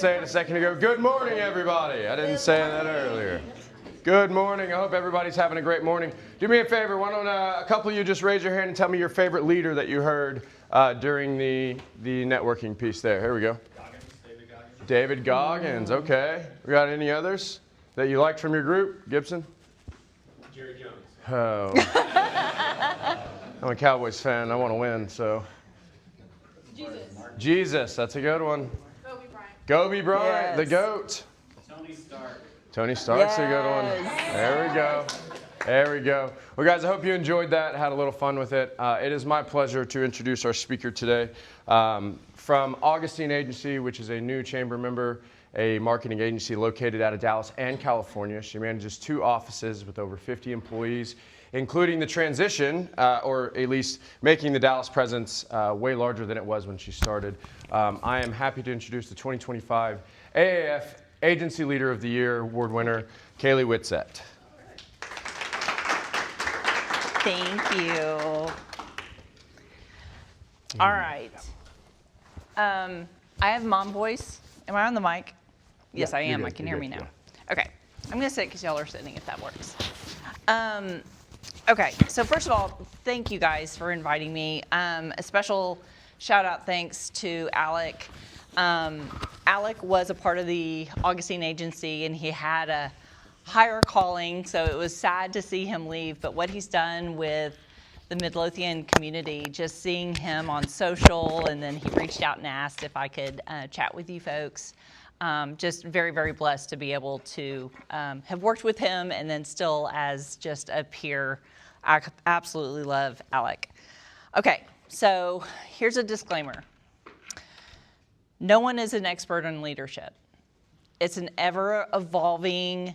Say it a second ago. Good morning, everybody. I didn't say that earlier. Good morning. I hope everybody's having a great morning. Do me a favor. Why don't a couple of you just raise your hand and tell me your favorite leader that you heard during the networking piece there. Here we go. David Goggins. Okay. We got any others that you liked from your group? Gibson? Jerry Jones. Oh. I'm a Cowboys fan. I want to win, so. Jesus. That's a good one. Kobe Bryant, yes. The GOAT. Tony Stark. Tony Stark's yes. a good one. There we go. There we go. Well, guys, I hope you enjoyed that, had a little fun with it. It is my pleasure to introduce our speaker today from Augustine Agency, which is a new chamber member, a marketing agency located out of Dallas and California. She manages 2 offices with over 50 employees, including the transition, or at least making the Dallas presence way larger than it was when she started. I am happy to introduce the 2025 AAF Agency Leader of the Year award winner, Kalie Whitsett. Thank you. All right. I have mom voice. Am I on the mic? Yes, I am. I can hear me now. Okay. I'm going to sit because y'all are sitting if that works. Okay, so first of all, thank you guys for inviting me. A special shout out thanks to Alec. Alec was a part of the Augustine Agency and he had a higher calling, so it was sad to see him leave, but what he's done with the Midlothian community, just seeing him on social, and then he reached out and asked if I could chat with you folks. Just very, very blessed to be able to have worked with him and then still as just a peer. I absolutely love Alec. Okay, so here's a disclaimer. No one is an expert on leadership. It's an ever-evolving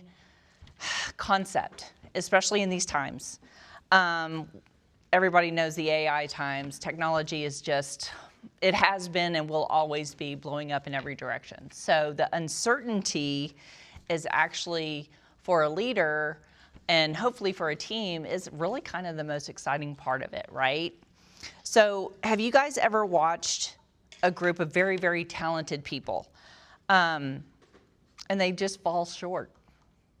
concept, especially in these times. Everybody knows the AI times. Technology is just, it has been and will always be blowing up in every direction. So the uncertainty is actually, for a leader and hopefully for a team, is really kind of the most exciting part of it, right? So have you guys ever watched a group of very, very talented people and they just fall short?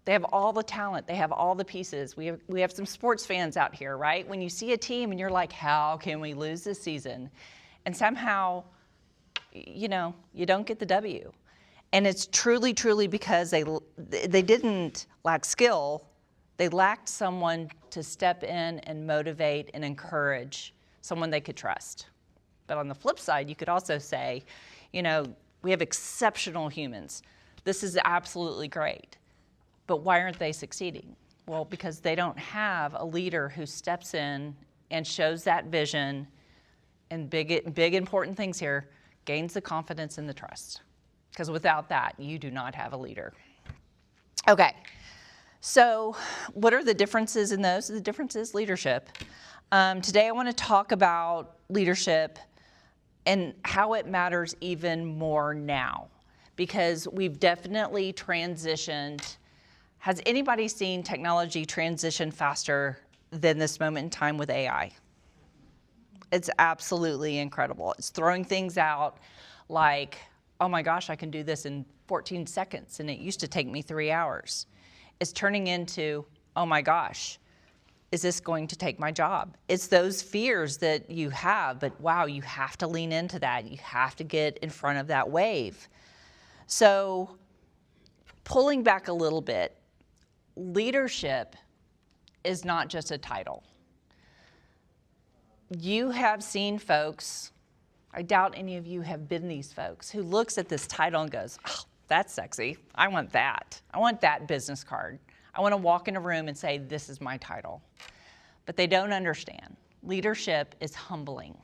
They have all the talent, they have all the pieces. We have some sports fans out here, right? When you see a team and you're like, how can we lose this season? And somehow, you don't get the W. And it's truly, truly because they didn't lack skill. They lacked someone to step in and motivate and encourage, someone they could trust. But on the flip side, you could also say, we have exceptional humans. This is absolutely great. But why aren't they succeeding? Well, because they don't have a leader who steps in and shows that vision, and big important things here, gains the confidence and the trust. Because without that, you do not have a leader. Okay. So what are the differences in those? The difference is leadership. Today I want to talk about leadership and how it matters even more now, because we've definitely transitioned. Has anybody seen technology transition faster than this moment in time with AI? It's absolutely incredible. It's throwing things out like, oh my gosh, I can do this in 14 seconds, and it used to take me 3 hours. It's turning into, oh my gosh, is this going to take my job? It's those fears that you have, but wow, you have to lean into that. You have to get in front of that wave. So pulling back a little bit, leadership is not just a title. You have seen folks, I doubt any of you have been these folks, who looks at this title and goes, oh, that's sexy. I want that. I want that business card. I want to walk in a room and say, this is my title. But they don't understand. Leadership is humbling.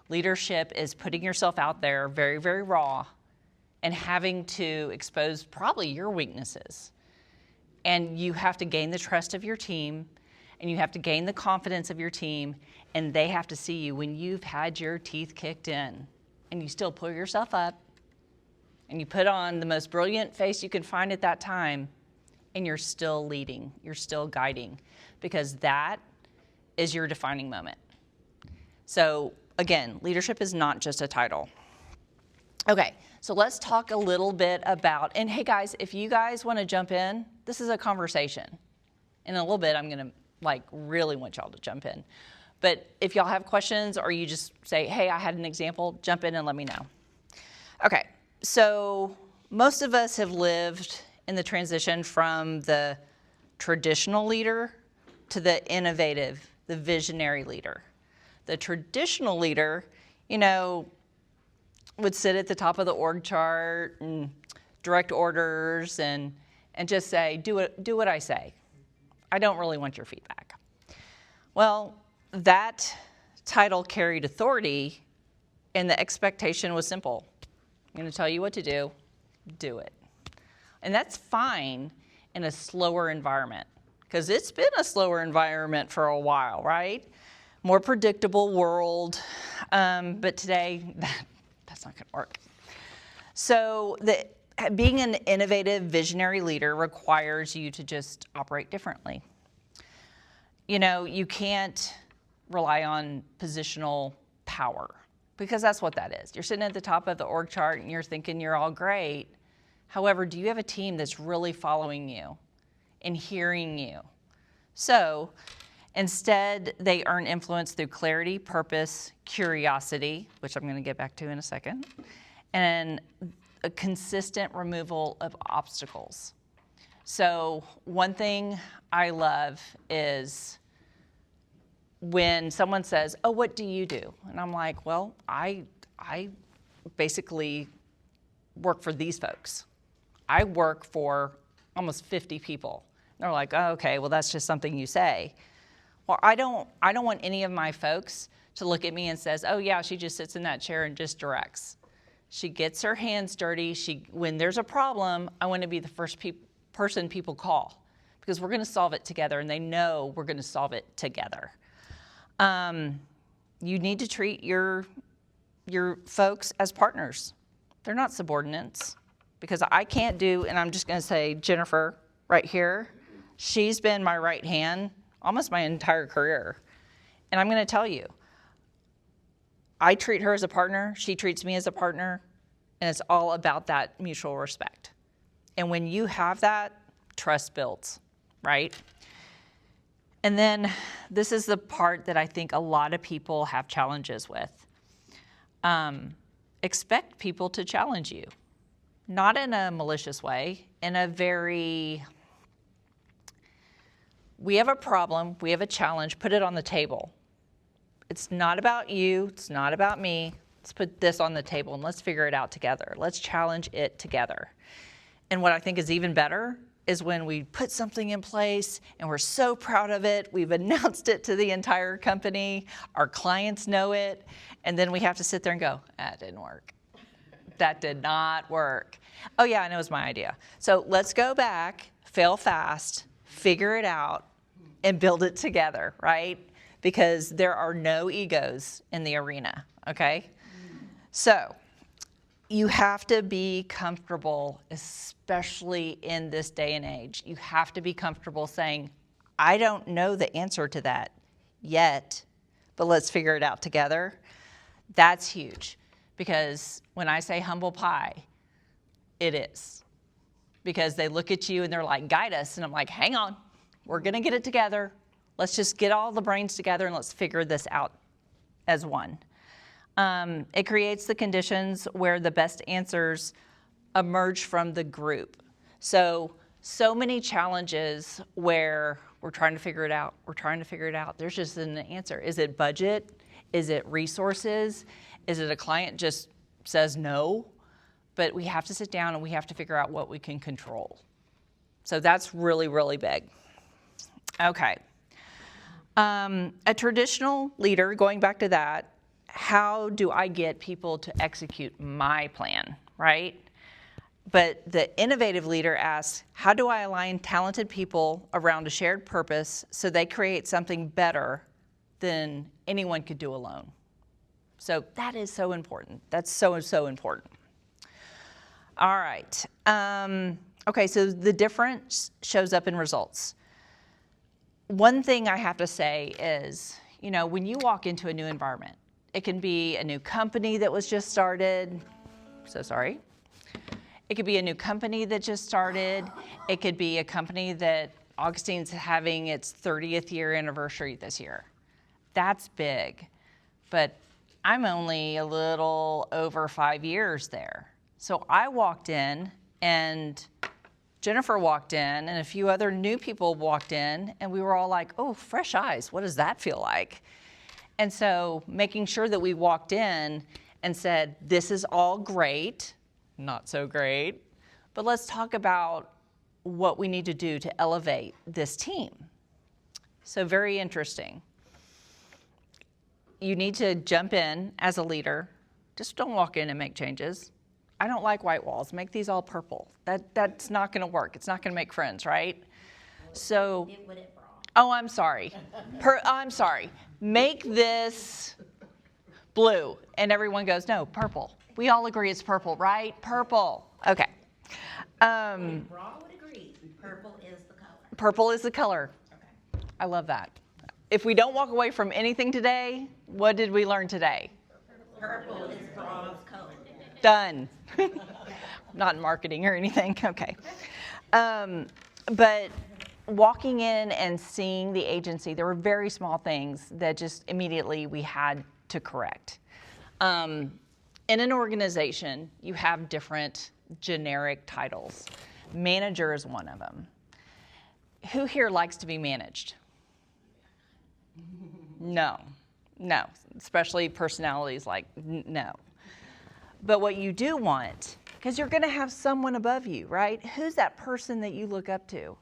Leadership is putting yourself out there very, very raw and having to expose probably your weaknesses. And you have to gain the trust of your team, and you have to gain the confidence of your team, and they have to see you when you've had your teeth kicked in and you still pull yourself up and you put on the most brilliant face you can find at that time, and you're still leading, you're still guiding, because that is your defining moment. So again, leadership is not just a title. Okay, so let's talk a little bit about, and hey guys, if you guys want to jump in, this is a conversation. In a little bit, I'm going to really want y'all to jump in. But if y'all have questions or you just say, hey, I had an example, jump in and let me know. Okay, so most of us have lived in the transition from the traditional leader to the innovative, the visionary leader. The traditional leader, would sit at the top of the org chart and direct orders and just say, do what I say. I don't really want your feedback. Well, that title carried authority, and the expectation was simple. I'm going to tell you what to do it. And that's fine in a slower environment, because it's been a slower environment for a while, right? More predictable world, but today that's not going to work. So being an innovative, visionary leader requires you to just operate differently. You can't rely on positional power, because that's what that is. You're sitting at the top of the org chart and you're thinking you're all great. However, do you have a team that's really following you and hearing you? So instead, they earn influence through clarity, purpose, curiosity, which I'm going to get back to in a second, and a consistent removal of obstacles. So one thing I love is when someone says, oh, what do you do? And I'm like, well, I basically work for these folks. I work for almost 50 people. And they're like, oh, okay, well, that's just something you say. Well, I don't want any of my folks to look at me and says, oh yeah, she just sits in that chair and just directs. She gets her hands dirty. When there's a problem, I want to be the first person people call, because we're going to solve it together, and they know we're going to solve it together. You need to treat your folks as partners. They're not subordinates, because I can't do, and I'm just going to say Jennifer right here, she's been my right hand almost my entire career. And I'm going to tell you, I treat her as a partner, she treats me as a partner, and it's all about that mutual respect. And when you have that, trust builds, right? And then this is the part that I think a lot of people have challenges with. Expect people to challenge you, not in a malicious way, in a very, we have a problem, we have a challenge, put it on the table. It's not about you, it's not about me. Let's put this on the table and let's figure it out together. Let's challenge it together. And what I think is even better is when we put something in place and we're so proud of it, we've announced it to the entire company, our clients know it, and then we have to sit there and go, that didn't work. That did not work. Oh yeah, I know it was my idea. So let's go back, fail fast, figure it out, and build it together, right? Because there are no egos in the arena, okay? So you have to be comfortable, especially in this day and age. You have to be comfortable saying, I don't know the answer to that yet, but let's figure it out together. That's huge, because when I say humble pie, it is. Because they look at you and they're like, guide us. And I'm like, hang on, we're gonna get it together. Let's just get all the brains together and let's figure this out as one. It creates the conditions where the best answers emerge from the group. So many challenges where we're trying to figure it out. There's just an answer. Is it budget? Is it resources? Is it a client just says no? But we have to sit down and we have to figure out what we can control. So that's really, really big. Okay. A traditional leader, going back to that, how do I get people to execute my plan, right? But the innovative leader asks, how do I align talented people around a shared purpose so they create something better than anyone could do alone? So that is so important. That's so important. All right. Okay, so the difference shows up in results. One thing I have to say is, when you walk into a new environment, it can be a new company that was just started, so sorry. It could be a new company that just started. It could be a company that Augustine's having its 30th year anniversary this year. That's big. But I'm only a little over 5 years there. So I walked in, and Jennifer walked in, and a few other new people walked in, and we were all like, oh, fresh eyes, what does that feel like? And so making sure that we walked in and said, this is all great, not so great, but let's talk about what we need to do to elevate this team. So very interesting. You need to jump in as a leader. Just don't walk in and make changes. I don't like white walls. Make these all purple. That's not going to work. It's not going to make friends, right? So, oh, I'm sorry. I'm sorry. Make this blue. And everyone goes, no, purple. We all agree it's purple, right? Purple. Okay. We all would agree, purple is the color. Purple is the color. Okay. I love that. If we don't walk away from anything today, what did we learn today? Purple is braw's color. Done. Not in marketing or anything. Okay. But walking in and seeing the agency, there were very small things that just immediately we had to correct. In an organization, you have different generic titles. Manager is one of them. Who here likes to be managed? No, especially personalities like no. But what you do want, because you're going to have someone above you, right? Who's that person that you look up to?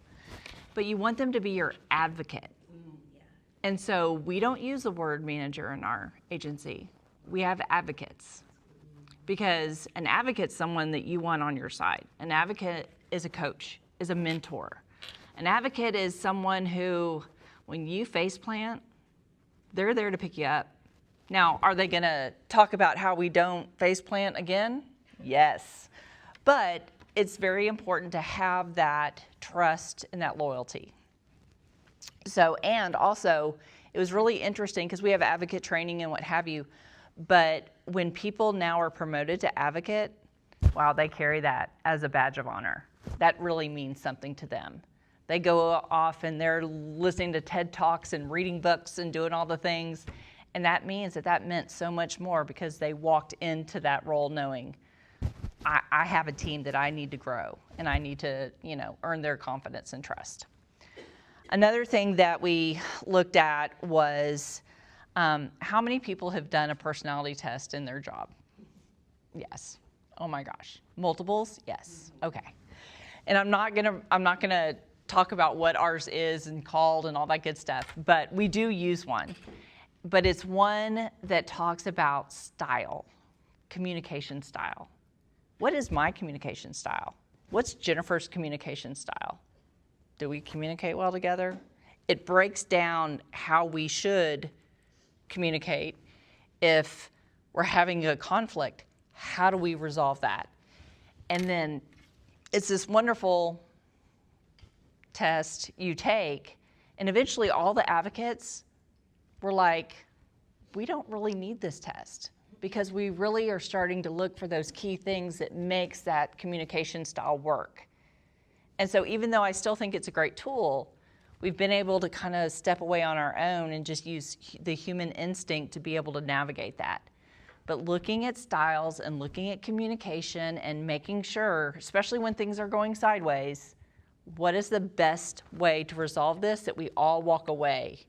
But you want them to be your advocate. And so we don't use the word manager in our agency. We have advocates. Because an advocate's someone that you want on your side. An advocate is a coach, is a mentor. An advocate is someone who, when you faceplant, they're there to pick you up. Now, are they going to talk about how we don't faceplant again? Yes. But it's very important to have that trust and that loyalty. So, and also, it was really interesting because we have advocate training and what have you. But when people now are promoted to advocate, wow, they carry that as a badge of honor. That really means something to them. They go off and they're listening to TED Talks and reading books and doing all the things. And that means that meant so much more because they walked into that role knowing, I have a team that I need to grow and I need to, earn their confidence and trust. Another thing that we looked at was how many people have done a personality test in their job? Yes. Oh my gosh. Multiples? Yes. Okay. And I'm not gonna talk about what ours is and called and all that good stuff, but we do use one. But it's one that talks about style, communication style. What is my communication style? What's Jennifer's communication style? Do we communicate well together? It breaks down how we should communicate. If we're having a conflict, how do we resolve that? And then it's this wonderful test you take, and eventually all the advocates were like, we don't really need this test because we really are starting to look for those key things that makes that communication style work. And so even though I still think it's a great tool, we've been able to kind of step away on our own and just use the human instinct to be able to navigate that. But looking at styles and looking at communication and making sure, especially when things are going sideways, what is the best way to resolve this that we all walk away,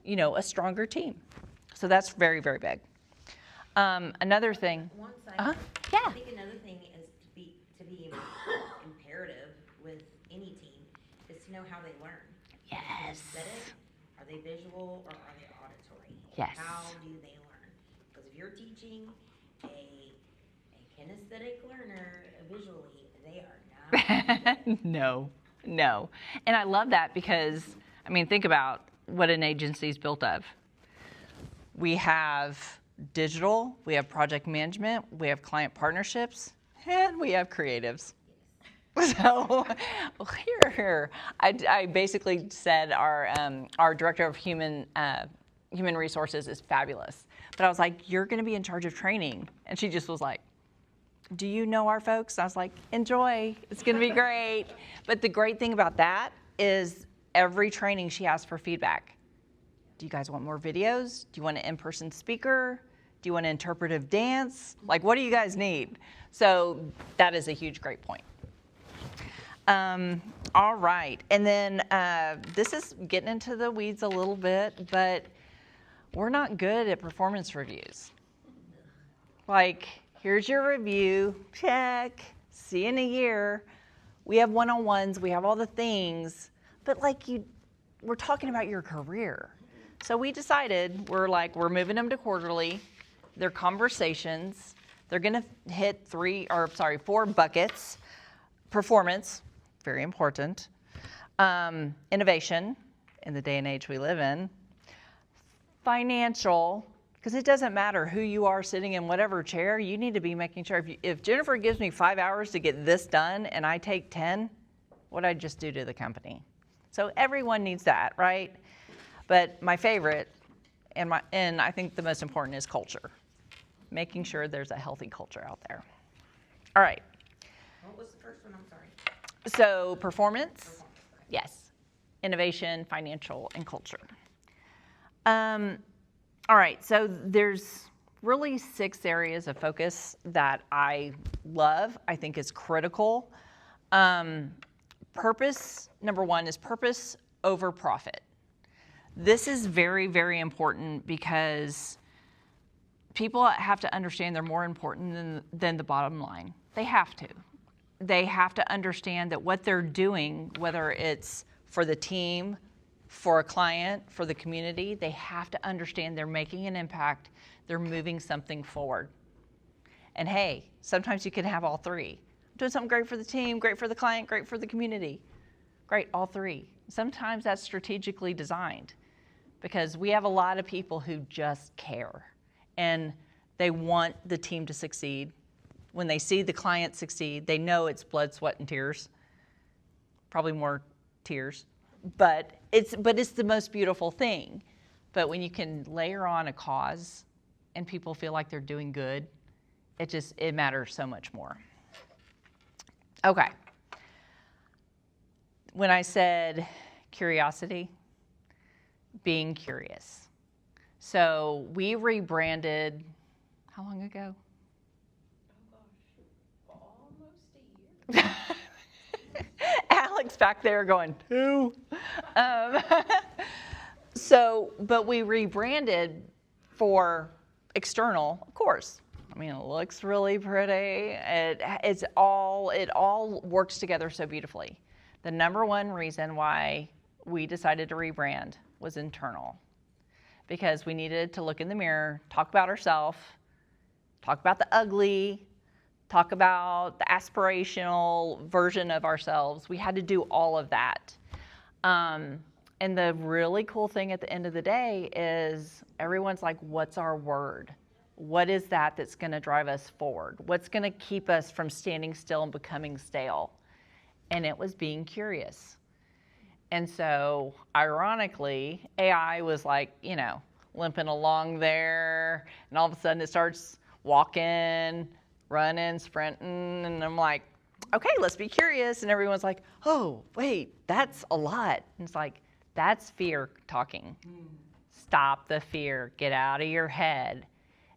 a stronger team. So that's very, very big. Another thing. One second. Yeah. I think another thing is to be imperative with any team is to know how they learn. Yes. Are they aesthetic? Are they visual or are they auditory? Yes. How do they learn? Because if you're teaching a kinesthetic learner visually, they are not. No. And I love that because, think about what an agency is built of. We have digital, we have project management, we have client partnerships, and we have creatives. So here, I basically said our director of human resources is fabulous. But I was like, you're going to be in charge of training. And she just was like, do you know our folks? I was like, enjoy, it's gonna be great. But the great thing about that is every training she asks for feedback. Do you guys want more videos? Do you want an in-person speaker? Do you want an interpretive dance? Like, what do you guys need? So that is a huge, great point. All right, and then this is getting into the weeds a little bit, but we're not good at performance reviews. Like, here's your review, check, see you in a year. We have one-on-ones, we have all the things, but like we're talking about your career. So we decided, we're moving them to quarterly. They're conversations. They're gonna hit 4 buckets. Performance, very important. Innovation, in the day and age we live in. Financial, because it doesn't matter who you are sitting in whatever chair, you need to be making sure, if Jennifer gives me 5 hours to get this done and I take 10, what'd I just do to the company? So everyone needs that, right? But my favorite, and I think the most important, is culture. Making sure there's a healthy culture out there. All right. What was the first one? I'm sorry. So performance, yes. Innovation, financial, and culture. All right, so there's really 6 areas of focus that I love, I think is critical. Purpose, number 1, is purpose over profit. This is very, very important because people have to understand they're more important than the bottom line. They have to. They have to understand that what they're doing, whether it's for the team, for a client, for the community, they have to understand they're making an impact, they're moving something forward. And hey, sometimes you can have all 3. I'm doing something great for the team, great for the client, great for the community. Great, all 3. Sometimes that's strategically designed because we have a lot of people who just care and they want the team to succeed. When they see the client succeed, they know it's blood, sweat, and tears. Probably more tears. But it's the most beautiful thing. But when you can layer on a cause and people feel like they're doing good, it matters so much more. Okay. When I said curiosity, being curious. So we rebranded, how long ago? Almost a year. Alex back there going, who? But we rebranded for external, of course. I mean, it looks really pretty. It all works together so beautifully. The number 1 reason why we decided to rebrand was internal. Because we needed to look in the mirror, talk about ourselves, talk about the ugly, talk about the aspirational version of ourselves. We had to do all of that. And the really cool thing at the end of the day is everyone's like, what's our word? What is that that's going to drive us forward? What's going to keep us from standing still and becoming stale? And it was being curious. And so, ironically, AI was like, limping along there, and all of a sudden it starts walking, running, sprinting, and I'm like, okay, let's be curious. And everyone's like, oh, wait, that's a lot. And it's like, that's fear talking. Stop the fear. Get out of your head.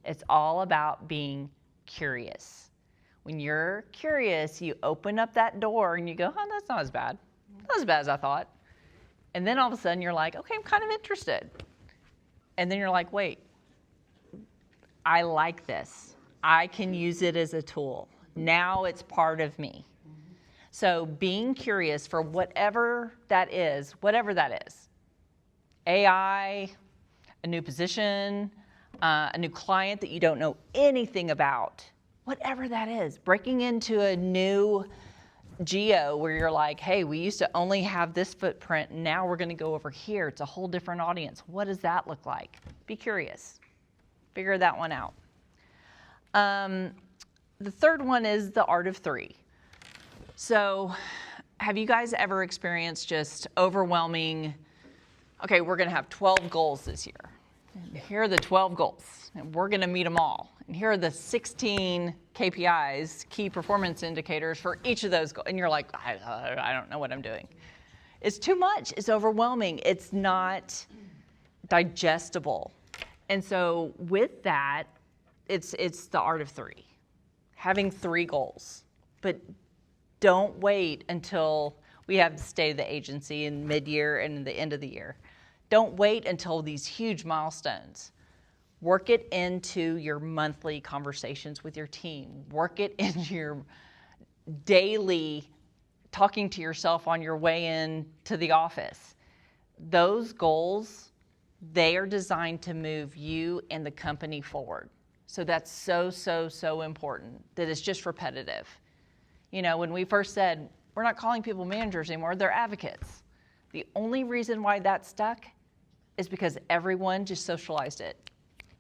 It's all about being curious. When you're curious, you open up that door and you go, oh, that's not as bad. Not as bad as I thought. And then all of a sudden you're like, okay, I'm kind of interested. And then you're like, wait, I like this. I can use it as a tool. Now it's part of me. So being curious for whatever that is, AI, a new position, a new client that you don't know anything about, whatever that is, breaking into a new geo where you're like, hey, we used to only have this footprint, now we're going to go over here. It's a whole different audience. What does that look like? Be curious. Figure that one out. The third one is the art of 3. So have you guys ever experienced just overwhelming, okay, we're going to have 12 goals this year. And here are the 12 goals, and we're going to meet them all. And here are the 16 KPIs, key performance indicators for each of those goals. And you're like, I don't know what I'm doing. It's too much. It's overwhelming. It's not digestible. And so with that, it's the art of three. Having 3 goals. But don't wait until we have the state of the agency in mid-year and the end of the year. Don't wait until these huge milestones. Work it into your monthly conversations with your team. Work it into your daily talking to yourself on your way in to the office. Those goals, they are designed to move you and the company forward. So that's so important that it's just repetitive. You know, when we first said, we're not calling people managers anymore, they're advocates. The only reason why that stuck is because everyone just socialized it.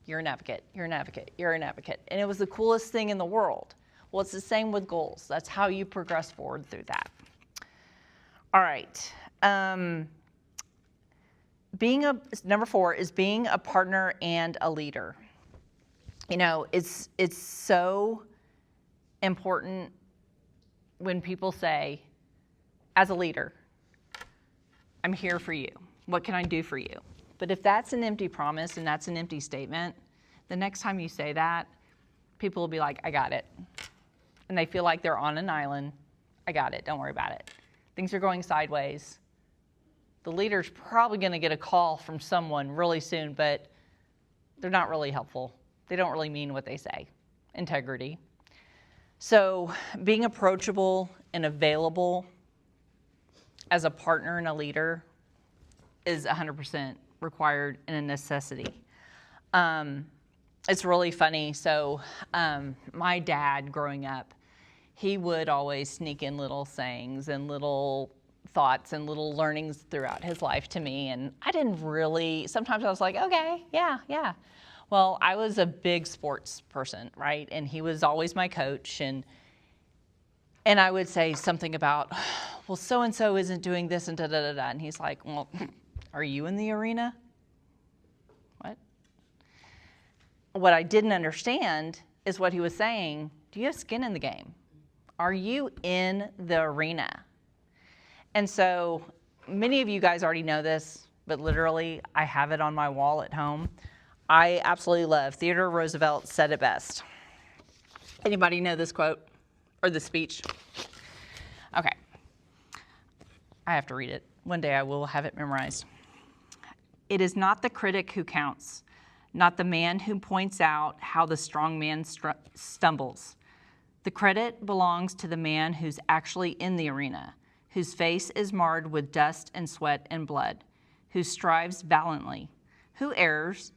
You're an advocate, you're an advocate, you're an advocate. And it was the coolest thing in the world. Well, it's the same with goals. That's how you progress forward through that. All right. Number 4 is being a partner and a leader. You know, it's so important when people say, as a leader, I'm here for you. What can I do for you? But if that's an empty promise and that's an empty statement, the next time you say that, people will be like, I got it. And they feel like they're on an island. I got it. Don't worry about it. Things are going sideways. The leader's probably going to get a call from someone really soon, but they're not really helpful. They don't really mean what they say. Integrity. So being approachable and available as a partner and a leader is 100% required and a necessity. It's really funny. So my dad growing up, he would always sneak in little sayings and little thoughts and little learnings throughout his life to me. And I didn't really, sometimes I was like, okay, yeah. Well, I was a big sports person, right? And he was always my coach. And I would say something about, well, so-and-so isn't doing this and da-da-da-da. And he's like, well, are you in the arena? What? What I didn't understand is what he was saying, do you have skin in the game? Are you in the arena? And so many of you guys already know this, but literally I have it on my wall at home. I absolutely love Theodore Roosevelt said it best. Anybody know this quote or the speech? Okay. I have to read it. One day I will have it memorized. It is not the critic who counts, not the man who points out how the strong man stumbles. The credit belongs to the man who's actually in the arena, whose face is marred with dust and sweat and blood, who strives valiantly, who errs,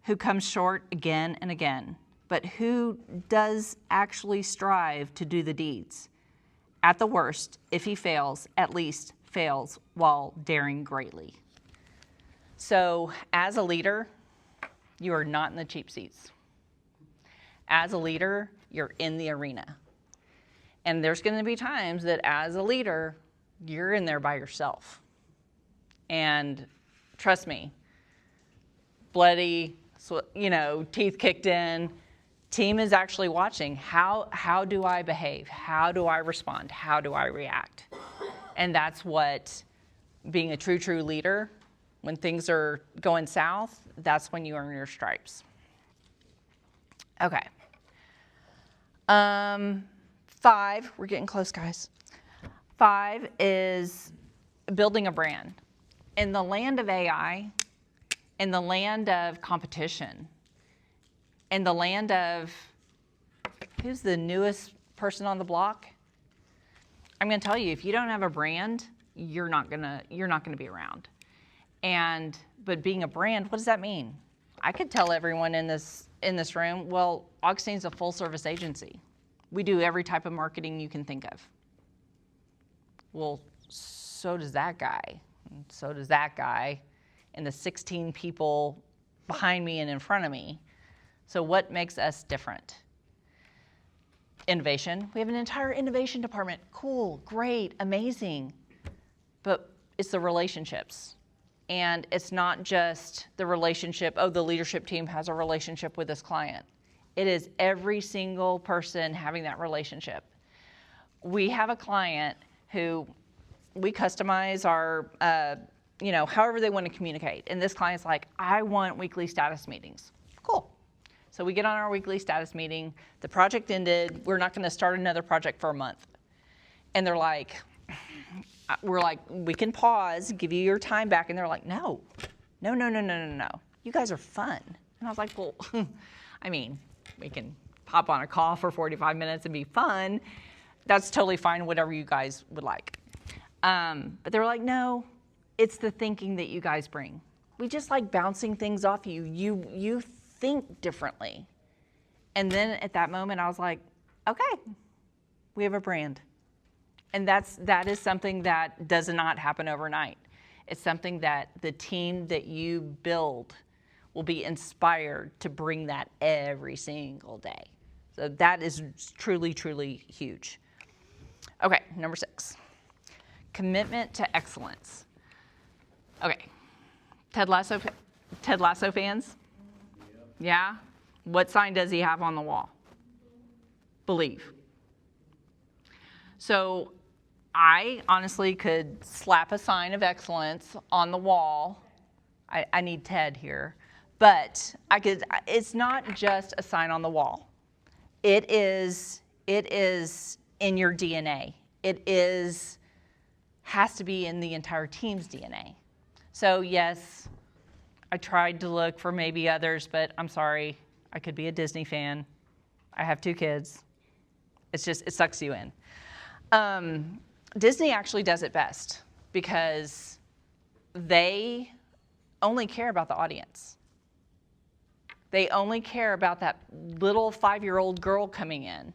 who comes short again and again, but who does actually strive to do the deeds. At the worst, if he fails, at least fails while daring greatly. So as a leader, you are not in the cheap seats. As a leader, you're in the arena. And there's going to be times that as a leader, you're in there by yourself. And trust me, bloody, teeth kicked in. Team is actually watching. How do I behave? How do I respond? How do I react? And that's what being a true leader, when things are going south, that's when you earn your stripes. Okay. 5, we're getting close, guys. 5 is building a brand. In the land of AI, in the land of competition, in the land of who's the newest person on the block, I'm going to tell you, if you don't have a brand, you're not going to be around. But being a brand, what does that mean? I could tell everyone in this room, well, Augustine's a full service agency. We do every type of marketing you can think of. Well, so does that guy. And so does that guy. And the 16 people behind me and in front of me. So what makes us different? Innovation. We have an entire innovation department. Cool, great, amazing. But it's the relationships. And it's not just the relationship, oh, the leadership team has a relationship with this client. It is every single person having that relationship. We have a client who we customize our, however they want to communicate. And this client's like, I want weekly status meetings. Cool. So we get on our weekly status meeting. The project ended. We're not going to start another project for a month. And they're like, we're like, we can pause, give you your time back. And they're like, no. You guys are fun. And I was like, well, I mean, we can hop on a call for 45 minutes and be fun. That's totally fine, whatever you guys would like. But they were like, no, it's the thinking that you guys bring. We just like bouncing things off you. You think differently. And then at that moment, I was like, okay, we have a brand. And that is something that does not happen overnight. It's something that the team that you build will be inspired to bring that every single day. So that is truly, truly huge. Okay, number 6, commitment to excellence. Okay, Ted Lasso fans? Yeah? What sign does he have on the wall? Believe. So I honestly could slap a sign of excellence on the wall. I need Ted here. But it's not just a sign on the wall. It is in your DNA. It has to be in the entire team's DNA. So yes, I tried to look for maybe others, but I'm sorry, I could be a Disney fan. I have 2 kids. It sucks you in. Disney actually does it best because they only care about the audience. They only care about that little 5-year-old girl coming in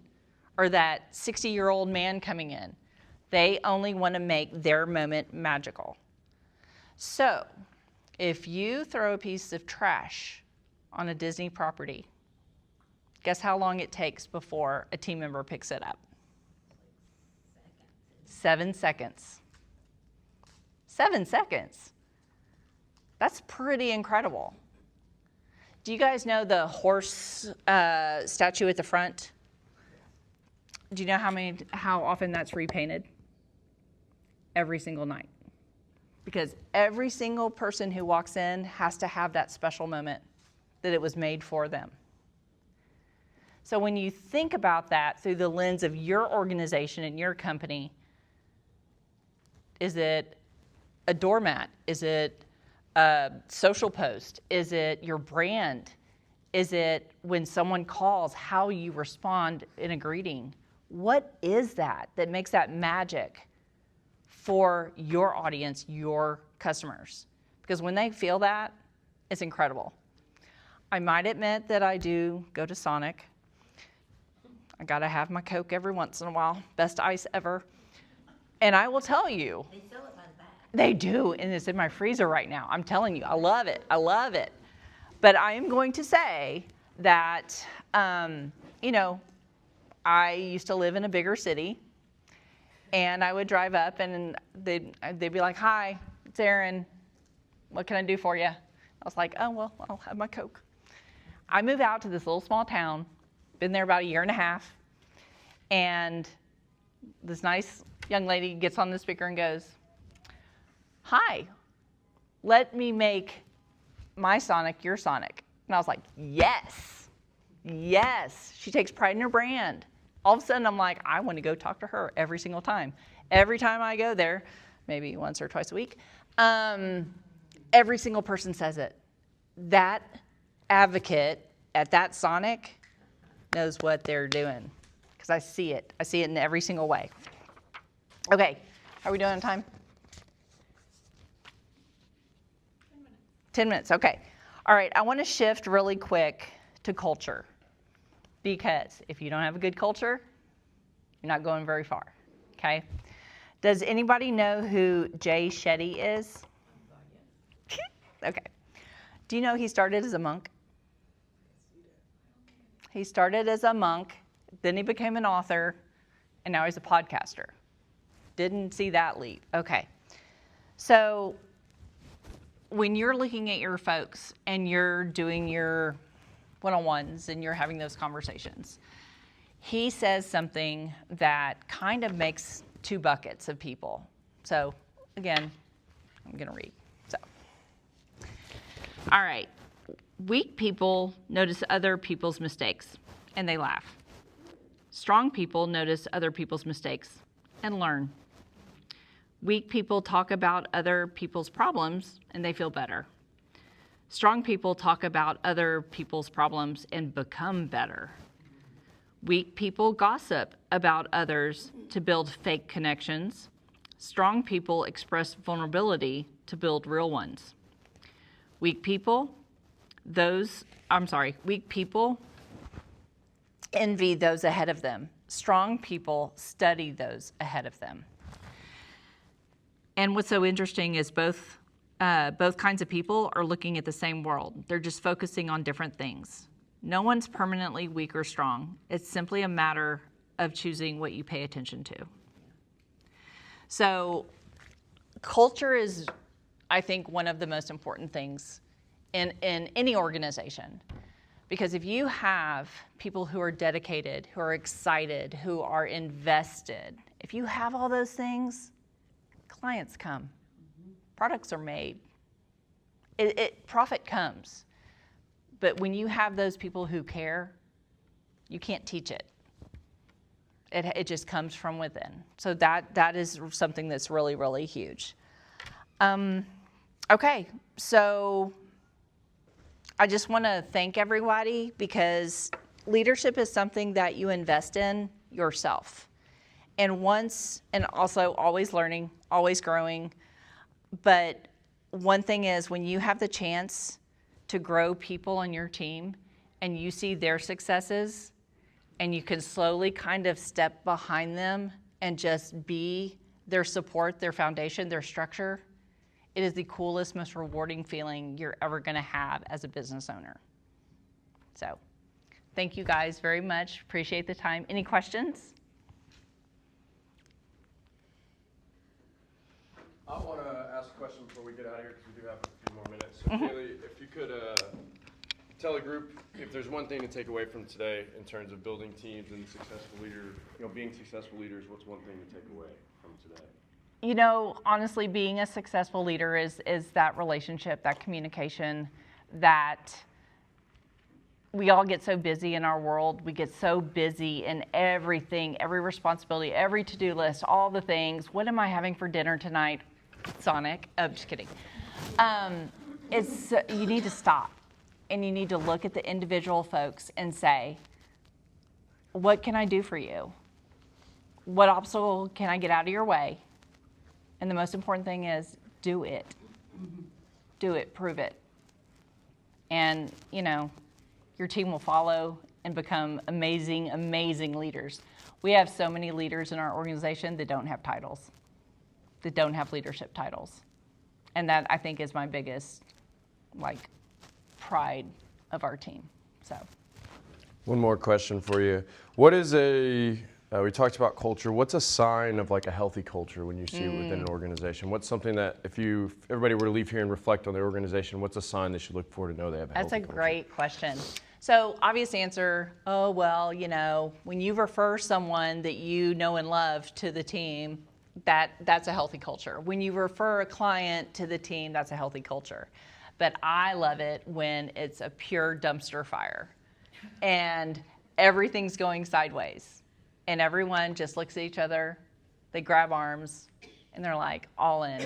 or that 60-year-old man coming in. They only want to make their moment magical. So if you throw a piece of trash on a Disney property, guess how long it takes before a team member picks it up? 7 seconds. 7 seconds. That's pretty incredible. Do you guys know the horse statue at the front? Do you know how often that's repainted? Every single night. Because every single person who walks in has to have that special moment that it was made for them. So when you think about that through the lens of your organization and your company, is it a doormat? Is it a social post? Is it your brand? Is it when someone calls, how you respond in a greeting? What is that makes that magic for your audience, your customers? Because when they feel that, it's incredible. I might admit that I do go to Sonic. I gotta have my Coke every once in a while. Best ice ever. And I will tell you, They sell it by the bag. they do, and it's in my freezer right now. I'm telling you, I love it. I love it. But I am going to say that, I used to live in a bigger city, and I would drive up, and they'd be like, "Hi, it's Erin. What can I do for you?" I was like, "Oh, well, I'll have my Coke." I moved out to this little small town, been there about a year and a half, and this nice young lady gets on the speaker and goes, "Hi, let me make my Sonic your Sonic." And I was like, yes. She takes pride in her brand. All of a sudden, I'm like, I want to go talk to her every single time. Every time I go there, maybe once or twice a week, every single person says it. That advocate at that Sonic knows what they're doing because I see it. I see it in every single way. Okay, how are we doing on time? 10 minutes, okay. All right, I want to shift really quick to culture because if you don't have a good culture, you're not going very far, okay? Does anybody know who Jay Shetty is? Okay. Do you know he started as a monk? He started as a monk, then he became an author, and now he's a podcaster. Didn't see that leap. Okay. So when you're looking at your folks and you're doing your one-on-ones and you're having those conversations, he says something that kind of makes two buckets of people. So again, I'm going to read. So, all right. Weak people notice other people's mistakes and they laugh. Strong people notice other people's mistakes and learn. Weak people talk about other people's problems and they feel better. Strong people talk about other people's problems and become better. Weak people gossip about others to build fake connections. Strong people express vulnerability to build real ones. Weak people envy those ahead of them. Strong people study those ahead of them. And what's so interesting is both kinds of people are looking at the same world. They're just focusing on different things. No one's permanently weak or strong. It's simply a matter of choosing what you pay attention to. So culture is, I think, one of the most important things in any organization. Because if you have people who are dedicated, who are excited, who are invested, if you have all those things, clients come, products are made, profit comes. But when you have those people who care, you can't teach it. It just comes from within. So that is something that's really, really huge. Okay, so I just want to thank everybody because leadership is something that you invest in yourself. And also always learning, always growing. But one thing is when you have the chance to grow people on your team and you see their successes and you can slowly kind of step behind them and just be their support, their foundation, their structure, it is the coolest, most rewarding feeling you're ever going to have as a business owner. So thank you guys very much. Appreciate the time. Any questions? I want to ask a question before we get out of here because we do have a few more minutes. So Kalie, if you could tell the group if there's one thing to take away from today in terms of building teams and successful leaders, being successful leaders, what's one thing to take away from today? Honestly, being a successful leader is that relationship, that communication, that we all get so busy in our world. We get so busy in everything, every responsibility, every to-do list, all the things. What am I having for dinner tonight? Sonic. Oh, just kidding. You need to stop and you need to look at the individual folks and say, what can I do for you? What obstacle can I get out of your way? And the most important thing is do it. Do it, prove it. And, your team will follow and become amazing, amazing leaders. We have so many leaders in our organization that don't have titles, that don't have leadership titles. And that, I think, is my biggest, pride of our team. So. One more question for you. What is we talked about culture. What's a sign of a healthy culture when you see it within an organization? What's something that if everybody were to leave here and reflect on their organization, what's a sign they should look for to know they have a healthy culture? That's a great question. So obvious answer, when you refer someone that you know and love to the team, that's a healthy culture. When you refer a client to the team, that's a healthy culture. But I love it when it's a pure dumpster fire and everything's going sideways. And everyone just looks at each other, they grab arms, and they're like, all in.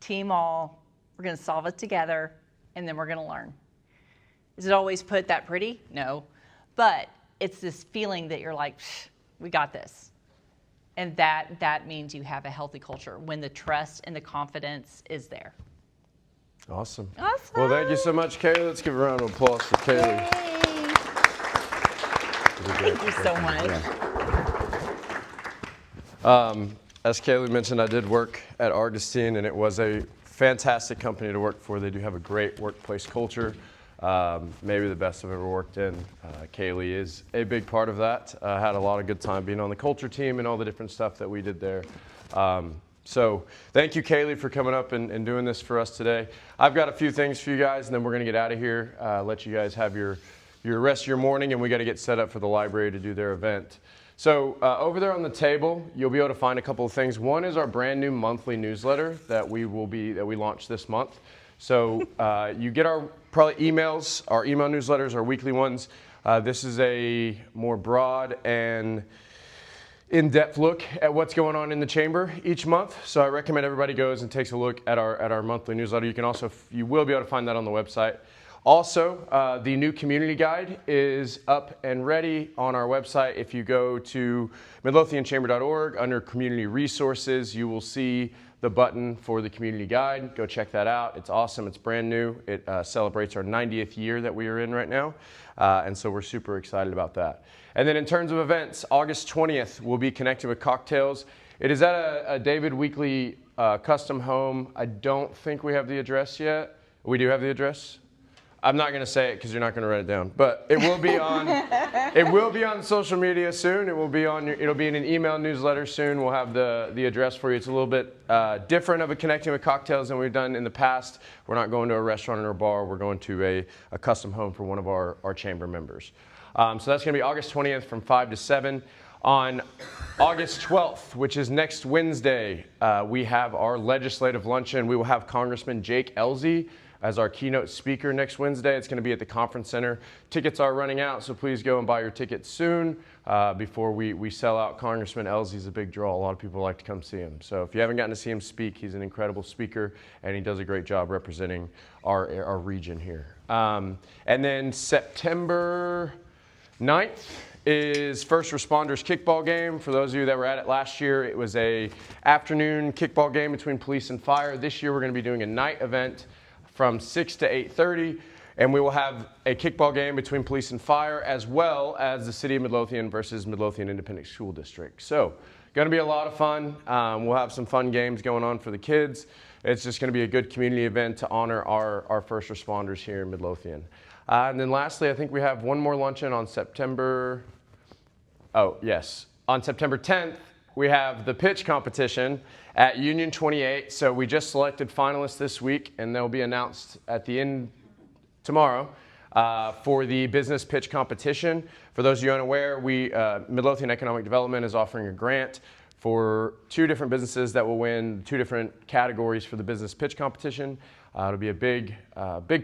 Team all, we're gonna solve it together, and then we're gonna learn. Is it always put that pretty? No. But it's this feeling that you're like, we got this. And that means you have a healthy culture when the trust and the confidence is there. Awesome. Awesome. Well, thank you so much, Kalie. Let's give a round of applause for Kalie. Yay. Thank you so much. As Kalie mentioned, I did work at Augustine, and it was a fantastic company to work for. They do have a great workplace culture, maybe the best I've ever worked in. Kalie is a big part of that. I had a lot of good time being on the culture team and all the different stuff that we did there. So thank you, Kalie, for coming up and doing this for us today. I've got a few things for you guys, and then we're going to get out of here, let you guys have your rest of your morning, and we got to get set up for the library to do their event. So over there on the table, you'll be able to find a couple of things. One is our brand new monthly newsletter that we launched this month. So you get our probably emails, our email newsletters, our weekly ones. This is a more broad and in-depth look at what's going on in the chamber each month. So I recommend everybody goes and takes a look at our monthly newsletter. You will be able to find that on the website. Also, the new community guide is up and ready on our website. If you go to midlothianchamber.org under community resources, you will see the button for the community guide. Go check that out. It's awesome. It's brand new. It celebrates our 90th year that we are in right now. And so we're super excited about that. And then in terms of events, August 20th, we'll be connecting with cocktails. It is at a David Weekley custom home. I don't think we have the address yet. We do have the address. I'm not going to say it because you're not going to write it down, but it will be on. It will be on social media soon. It'll be in an email newsletter soon. We'll have the address for you. It's a little bit different of a connecting with cocktails than we've done in the past. We're not going to a restaurant or a bar. We're going to a custom home for one of our chamber members. So that's going to be August 20th from 5 to 7. On August 12th, which is next Wednesday, we have our legislative luncheon. We will have Congressman Jake Ellzey as our keynote speaker next Wednesday. It's going to be at the conference center. Tickets are running out, so please go and buy your tickets soon before we sell out. Congressman Ellzey's a big draw. A lot of people like to come see him. So if you haven't gotten to see him speak, he's an incredible speaker, and he does a great job representing our region here. And then September 9th is First Responders Kickball Game. For those of you that were at it last year, it was a afternoon kickball game between police and fire. This year we're going to be doing a night event from 6 to 8:30, and we will have a kickball game between police and fire, as well as the City of Midlothian versus Midlothian Independent School District. So, going to be a lot of fun. We'll have some fun games going on for the kids. It's just going to be a good community event to honor our first responders here in Midlothian. And then lastly, I think we have one more luncheon on September 10th, we have the pitch competition at Union 28. So we just selected finalists this week, and they'll be announced at the end tomorrow for the business pitch competition. For those of you unaware, Midlothian Economic Development is offering a grant for 2 different businesses that will win 2 different categories for the business pitch competition. It'll be a big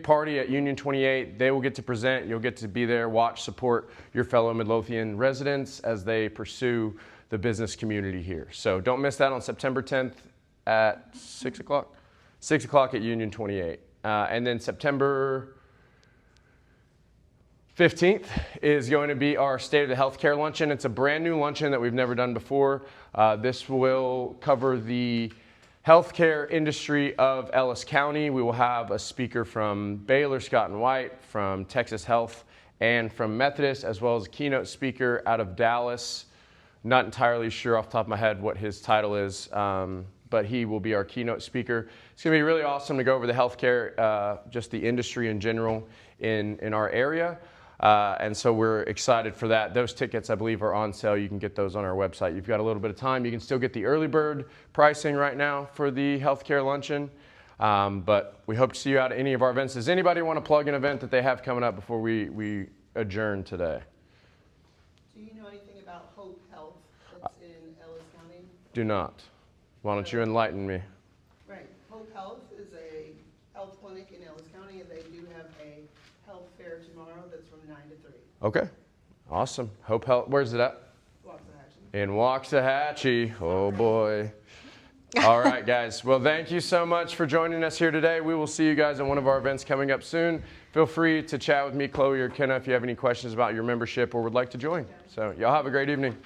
party at Union 28. They will get to present. You'll get to be there, watch, support your fellow Midlothian residents as they pursue the business community here. So don't miss that on September 10th at 6 o'clock. 6 o'clock at Union 28. And then September 15th is going to be our State of the Healthcare Luncheon. It's a brand new luncheon that we've never done before. This will cover the healthcare industry of Ellis County. We will have a speaker from Baylor, Scott & White, from Texas Health, and from Methodist, as well as a keynote speaker out of Dallas. Not entirely sure off the top of my head what his title is, but he will be our keynote speaker. It's going to be really awesome to go over the healthcare, just the industry in general in our area. And so we're excited for that. Those tickets, I believe, are on sale. You can get those on our website. You've got a little bit of time. You can still get the early bird pricing right now for the healthcare luncheon. But we hope to see you out at any of our events. Does anybody want to plug an event that they have coming up before we adjourn today? Do you know anything about Hope Health that's in Ellis County? Do not. Why don't you enlighten me? Right. Hope Health is a health clinic in Ellis County, and they do have a health fair tomorrow that's from 9 to 3. Okay. Awesome. Hope Health. Where's it at? Waxahachie. In Waxahachie. Oh, boy. All right, guys. Well, thank you so much for joining us here today. We will see you guys at one of our events coming up soon. Feel free to chat with me, Chloe, or Kenna if you have any questions about your membership or would like to join. So y'all have a great evening.